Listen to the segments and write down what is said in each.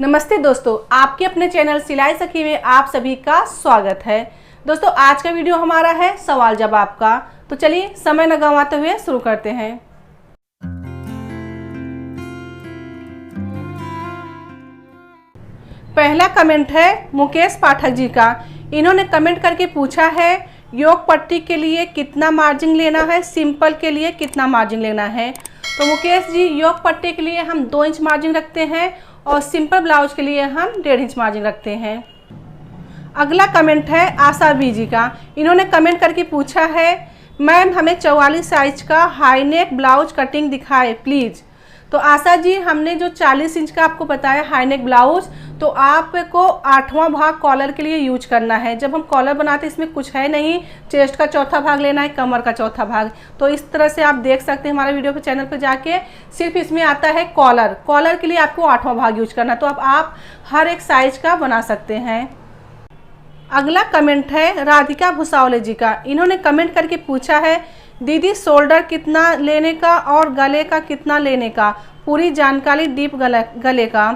नमस्ते दोस्तों, आपके अपने चैनल सिलाई सखी में आप सभी का स्वागत है। दोस्तों आज का वीडियो हमारा है सवाल जवाब का। तो चलिए समय न गंवाते हुए शुरू करते हैं। पहला कमेंट है मुकेश पाठक जी का। इन्होंने कमेंट करके पूछा है योग पट्टी के लिए कितना मार्जिन लेना है, सिंपल के लिए कितना मार्जिन लेना है। तो मुकेश जी, योग पट्टी के लिए हम 2 इंच मार्जिन रखते हैं और सिंपल ब्लाउज के लिए हम 1.5 इंच मार्जिन रखते हैं। अगला कमेंट है आशा बी जी का। इन्होंने कमेंट करके पूछा है मैम हमें 44 साइज का हाई नेक ब्लाउज कटिंग दिखाए प्लीज़। तो आशा जी, हमने जो 40 इंच का आपको बताया हाई नेक ब्लाउज, तो आपको 8वां भाग कॉलर के लिए यूज करना है। जब हम कॉलर बनाते हैं इसमें कुछ है नहीं, चेस्ट का चौथा भाग लेना है, कमर का चौथा भाग। तो इस तरह से आप देख सकते हैं हमारे वीडियो पे चैनल पे जाके, सिर्फ इसमें आता है कॉलर। कॉलर के लिए आपको 8वां भाग यूज करना है। तो अब आप हर एक साइज का बना सकते हैं। अगला कमेंट है राधिका भुसावले जी का। इन्होंने कमेंट करके पूछा है दीदी शोल्डर कितना लेने का और गले का कितना लेने का, पूरी जानकारी डीप गले का।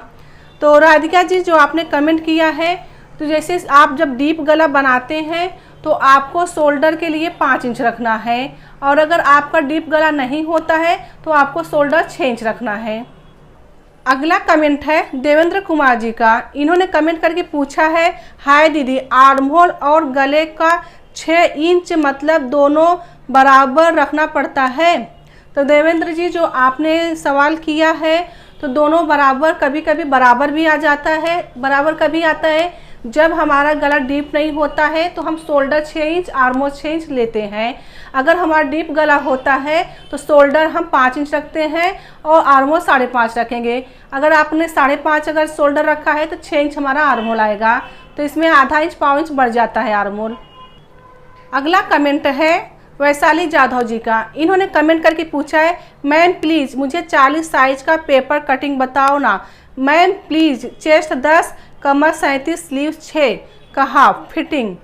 तो राधिका जी, जो आपने कमेंट किया है, तो जैसे आप जब डीप गला बनाते हैं तो आपको शोल्डर के लिए 5 इंच रखना है, और अगर आपका डीप गला नहीं होता है तो आपको शोल्डर 6 इंच रखना है। अगला कमेंट है देवेंद्र कुमार जी का। इन्होंने कमेंट करके पूछा है हाय दीदी, आर्म होल और गले का 6 इंच मतलब दोनों बराबर रखना पड़ता है। तो देवेंद्र जी, जो आपने सवाल किया है, तो दोनों बराबर, कभी कभी बराबर भी आ जाता है, बराबर कभी आता है जब हमारा गला डीप नहीं होता है तो हम शोल्डर 6 इंच, आर्मोल 6 इंच लेते हैं। अगर हमारा डीप गला होता है तो शोल्डर हम 5 इंच रखते हैं और आर्मोल 5.5 रखेंगे। अगर आपने 5.5 अगर शोल्डर रखा है तो 6 इंच हमारा आर्मोल आएगा, तो इसमें आधा इंच, पाव इंच बढ़ जाता है आर्मोल। अगला कमेंट है वैशाली जाधव जी का। इन्होंने कमेंट करके पूछा है मैम प्लीज़ मुझे 40 साइज का पेपर कटिंग बताओ ना ma'am please. Chest 10, Qamar 37, sleeve 6 का हाफ फिटिंग।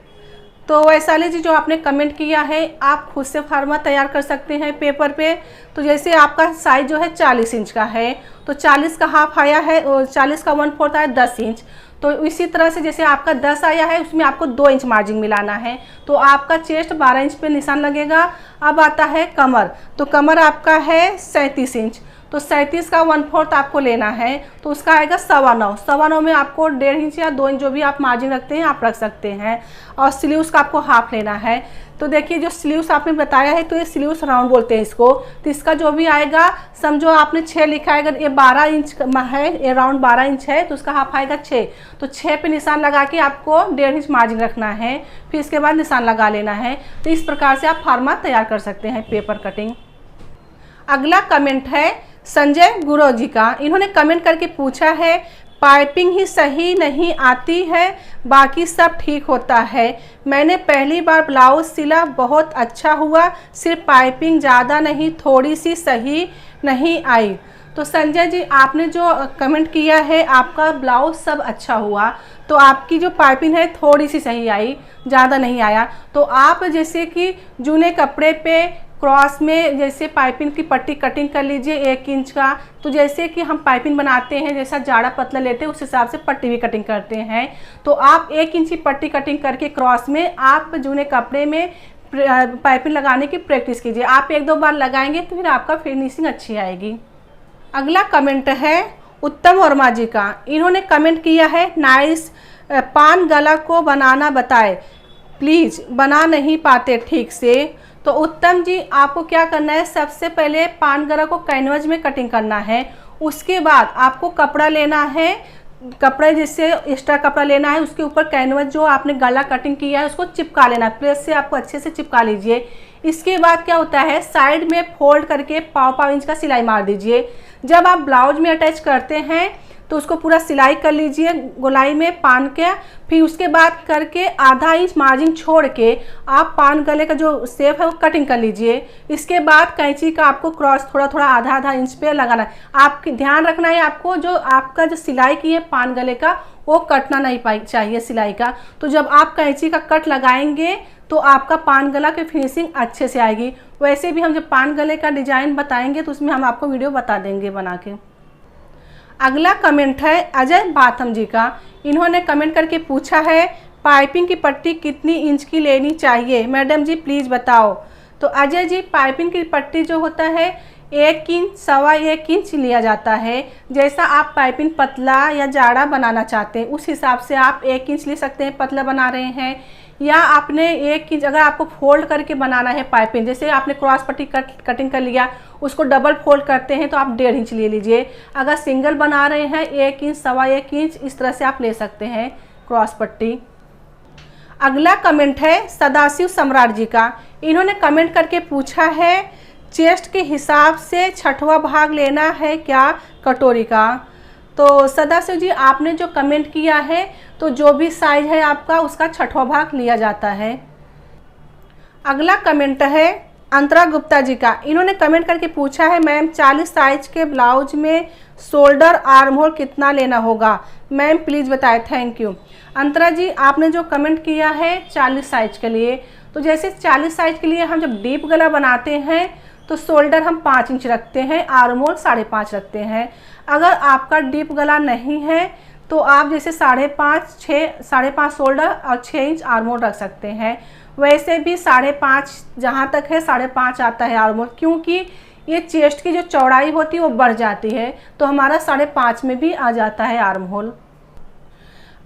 तो वैशाली जी, जो आपने कमेंट किया है, आप खुद से फार्मा तैयार कर सकते हैं पेपर पे। तो जैसे आपका साइज जो है 40 इंच का है, तो 40 का हाफ आया है और 40 का 1/4 आया 10 इंच। तो इसी तरह से जैसे आपका 10 आया है, उसमें आपको 2 इंच मार्जिन मिलाना है, तो आपका चेस्ट 12 इंच पे निशान लगेगा। अब आता है कमर। तो कमर आपका है 37 इंच, तो 37 का 1/4 आपको लेना है, तो उसका आएगा 9.25। 9.25 में आपको 1.5 इंच या 2 इंच जो भी आप मार्जिन रखते हैं आप रख सकते हैं। और स्लीव्स का आपको हाफ लेना है। तो देखिए, जो स्लीव्स आपने बताया है, तो ये स्लीव्स राउंड बोलते हैं इसको। तो इसका जो भी आएगा, समझो आपने 6 लिखा है, अगर ये 12 इंच है, ये राउंड 12 इंच है, तो उसका हाफ आएगा 6। तो 6 पे निशान लगा के आपको 1.5 इंच मार्जिन रखना है, फिर इसके बाद निशान लगा लेना है। तो इस प्रकार से आप फार्मा तैयार कर सकते हैं पेपर कटिंग। अगला कमेंट है संजय गुरु जी का। इन्होंने कमेंट करके पूछा है पाइपिंग ही सही नहीं आती है, बाकी सब ठीक होता है। मैंने पहली बार ब्लाउज सिला, बहुत अच्छा हुआ, सिर्फ पाइपिंग ज़्यादा नहीं, थोड़ी सी सही नहीं आई। तो संजय जी, आपने जो कमेंट किया है, आपका ब्लाउज सब अच्छा हुआ, तो आपकी जो पाइपिंग है थोड़ी सी सही आई, ज़्यादा नहीं आया। तो आप जैसे कि जूने कपड़े पे क्रॉस में जैसे पाइपिंग की पट्टी कटिंग कर लीजिए 1 इंच का। तो जैसे कि हम पाइपिंग बनाते हैं, जैसा जाड़ा पतला लेते हैं, उस हिसाब से पट्टी भी कटिंग करते हैं। तो आप 1 इंच की पट्टी कटिंग करके क्रॉस में आप जूने कपड़े में पाइपिंग लगाने की प्रैक्टिस कीजिए। आप 1-2 बार लगाएंगे तो फिर आपका फिनिशिंग अच्छी आएगी। अगला कमेंट है उत्तम वर्मा जी का। इन्होंने कमेंट किया है नाइस, पान गला को बनाना बताए प्लीज़, बना नहीं पाते ठीक से। तो उत्तम जी, आपको क्या करना है, सबसे पहले पान गला को कैनवस में कटिंग करना है। उसके बाद आपको कपड़ा लेना है, कपड़े जैसे एक्स्ट्रा कपड़ा लेना है, उसके ऊपर कैनवस जो आपने गला कटिंग किया है उसको चिपका लेना है। प्रेस से आपको अच्छे से चिपका लीजिए। इसके बाद क्या होता है, साइड में फोल्ड करके 1.5 इंच का सिलाई मार दीजिए। जब आप ब्लाउज में अटैच करते हैं तो उसको पूरा सिलाई कर लीजिए गोलाई में पान के। फिर उसके बाद करके आधा इंच मार्जिन छोड़ के आप पान गले का जो शेप है वो कटिंग कर लीजिए। इसके बाद कैंची का आपको क्रॉस थोड़ा थोड़ा आधा इंच पे लगाना है। आपकी ध्यान रखना है, आपको जो आपका जो सिलाई की है पान गले का, वो कटना नहीं चाहिए सिलाई का। तो जब आप कैंची का कट लगाएंगे तो आपका पान गला की फिनिशिंग अच्छे से आएगी। वैसे भी हम जब पान गले का डिजाइन बताएंगे तो उसमें हम आपको वीडियो बता देंगे बना के। अगला कमेंट है अजय बाथम जी का। इन्होंने कमेंट करके पूछा है पाइपिंग की पट्टी कितनी इंच की लेनी चाहिए मैडम जी प्लीज़ बताओ। तो अजय जी, पाइपिंग की पट्टी जो होता है 1 इंच, 1.25 इंच लिया जाता है। जैसा आप पाइपिंग पतला या जाड़ा बनाना चाहते हैं उस हिसाब से आप 1 इंच ले सकते हैं, पतला बना रहे हैं, या आपने 1 इंच, अगर आपको फोल्ड करके बनाना है पाइपिंग, जैसे आपने क्रॉस पट्टी कटिंग कर लिया, उसको डबल फोल्ड करते हैं तो आप 1.5 इंच ले लीजिए। अगर सिंगल बना रहे हैं 1 इंच, 1.25 इंच, इस तरह से आप ले सकते हैं क्रॉस पट्टी। अगला कमेंट है सदाशिव सम्राट जी का। इन्होंने कमेंट करके पूछा है चेस्ट के हिसाब से 6वां भाग लेना है क्या कटोरी का। तो सदाशिव जी, आपने जो कमेंट किया है तो जो भी साइज है आपका उसका 6वां भाग लिया जाता है। अगला कमेंट है अंतरा गुप्ता जी का। इन्होंने कमेंट करके पूछा है मैम 40 साइज के ब्लाउज में शोल्डर आर्म होल कितना लेना होगा मैम प्लीज़ बताएं, थैंक यू। अंतरा जी, आपने जो कमेंट किया है 40 साइज के लिए, तो जैसे 40 साइज के लिए हम जब डीप गला बनाते हैं तो शोल्डर हम 5 इंच रखते हैं, आर्म होल 5.5 रखते हैं। अगर आपका डीप गला नहीं है तो आप जैसे 5.5 शोल्डर और 6 इंच आर्म होल रख सकते हैं। वैसे भी 5.5 जहाँ तक है 5.5 आता है आर्म होल, क्योंकि ये चेस्ट की जो चौड़ाई होती है वो बढ़ जाती है, तो हमारा 5.5 में भी आ जाता है आर्म होल।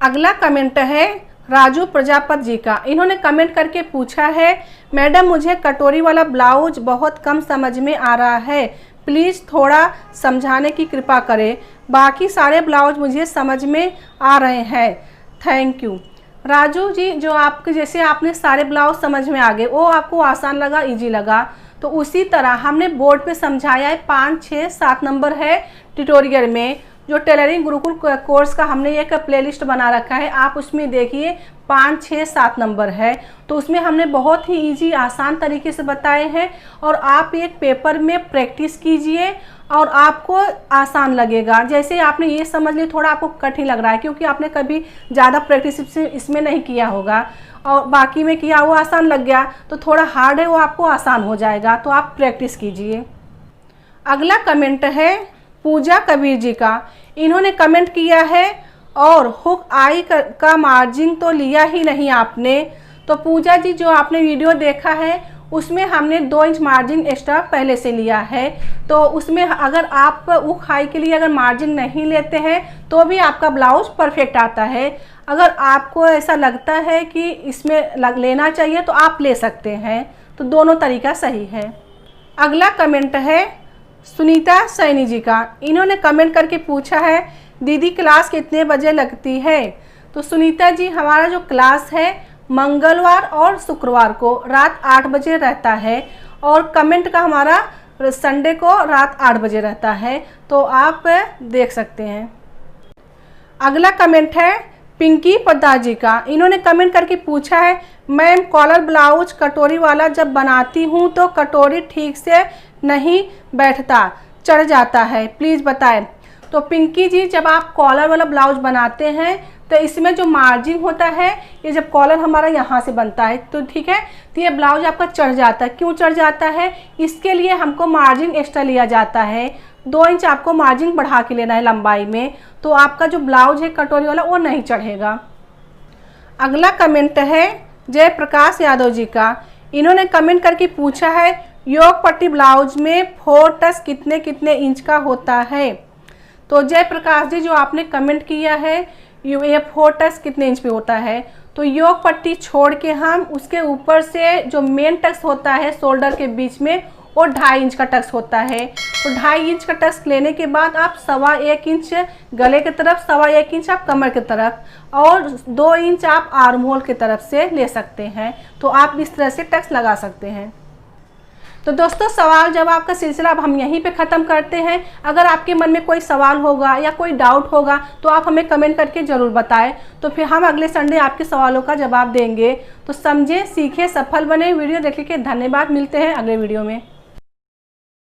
अगला कमेंट है राजू प्रजापत जी का। इन्होंने कमेंट करके पूछा है मैडम मुझे कटोरी वाला ब्लाउज बहुत कम समझ में आ रहा है, प्लीज़ थोड़ा समझाने की कृपा करें, बाकी सारे ब्लाउज मुझे समझ में आ रहे हैं, थैंक यू। राजू जी, जो आपके जैसे आपने सारे ब्लाउज समझ में आ गए, वो आपको आसान लगा, इजी लगा, तो उसी तरह हमने बोर्ड पे समझाया है। 5, 6, 7 नंबर है ट्यूटोरियल में, जो टेलरिंग गुरुकुल कोर्स का हमने एक प्लेलिस्ट बना रखा है, आप उसमें देखिए 5, 6, 7 नंबर है। तो उसमें हमने बहुत ही इजी आसान तरीके से बताए हैं, और आप एक पेपर में प्रैक्टिस कीजिए और आपको आसान लगेगा। जैसे आपने ये समझ लिया थोड़ा आपको कठिन लग रहा है क्योंकि आपने कभी ज़्यादा प्रैक्टिस इसमें नहीं किया होगा, और बाकी में किया वो आसान लग गया, तो थोड़ा हार्ड है वो आपको आसान हो जाएगा, तो आप प्रैक्टिस कीजिए। अगला कमेंट है पूजा कबीर जी का। इन्होंने कमेंट किया है और हुक आई का मार्जिन तो लिया ही नहीं आपने। तो पूजा जी, जो आपने वीडियो देखा है उसमें हमने 2 इंच मार्जिन एक्स्ट्रा पहले से लिया है, तो उसमें अगर आप हुक आई के लिए अगर मार्जिन नहीं लेते हैं तो भी आपका ब्लाउज परफेक्ट आता है। अगर आपको ऐसा लगता है कि इसमें लेना चाहिए तो आप ले सकते हैं, तो दोनों तरीका सही है। अगला कमेंट है सुनीता सैनी जी का। इन्होंने कमेंट करके पूछा है दीदी क्लास कितने बजे लगती है। तो सुनीता जी, हमारा जो क्लास है मंगलवार और शुक्रवार को रात 8 बजे रहता है, और कमेंट का हमारा संडे को रात 8 बजे रहता है, तो आप देख सकते हैं। अगला कमेंट है पिंकी पद्दा जी का। इन्होंने कमेंट करके पूछा है मैम कॉलर ब्लाउज कटोरी वाला जब बनाती हूँ तो कटोरी ठीक से नहीं बैठता, चढ़ जाता है, प्लीज़ बताएं। तो पिंकी जी, जब आप कॉलर वाला ब्लाउज बनाते हैं तो इसमें जो मार्जिन होता है, ये जब कॉलर हमारा यहाँ से बनता है तो ठीक है, तो ये ब्लाउज आपका चढ़ जाता है। क्यों चढ़ जाता है? इसके लिए हमको मार्जिन एक्स्ट्रा लिया जाता है। 2 इंच आपको मार्जिन बढ़ा के लेना है लंबाई में, तो आपका जो ब्लाउज है कटोरी वाला वो नहीं चढ़ेगा। अगला कमेंट है जयप्रकाश यादव जी का। इन्होंने कमेंट करके पूछा है योग पट्टी ब्लाउज में 4 टक्स कितने कितने इंच का होता है। तो जयप्रकाश जी, जो आपने कमेंट किया है ये 4 टक्स कितने इंच पे होता है, तो योग पट्टी छोड़ के हम उसके ऊपर से जो मेन टक्स होता है शोल्डर के बीच में वो 2.5 इंच का टक्स होता है। तो 2.5 इंच का टक्स लेने के बाद आप 1.25 इंच गले की तरफ, 1.25 इंच आप कमर की तरफ, और 2 इंच आप आर्म होल की तरफ से ले सकते हैं। तो आप इस तरह से टक्स लगा सकते हैं। तो दोस्तों, सवाल जवाब का सिलसिला अब हम यहीं पे ख़त्म करते हैं। अगर आपके मन में कोई सवाल होगा या कोई डाउट होगा तो आप हमें कमेंट करके ज़रूर बताएं, तो फिर हम अगले संडे आपके सवालों का जवाब देंगे। तो समझें, सीखें, सफल बने। वीडियो देखने के धन्यवाद। मिलते हैं अगले वीडियो में।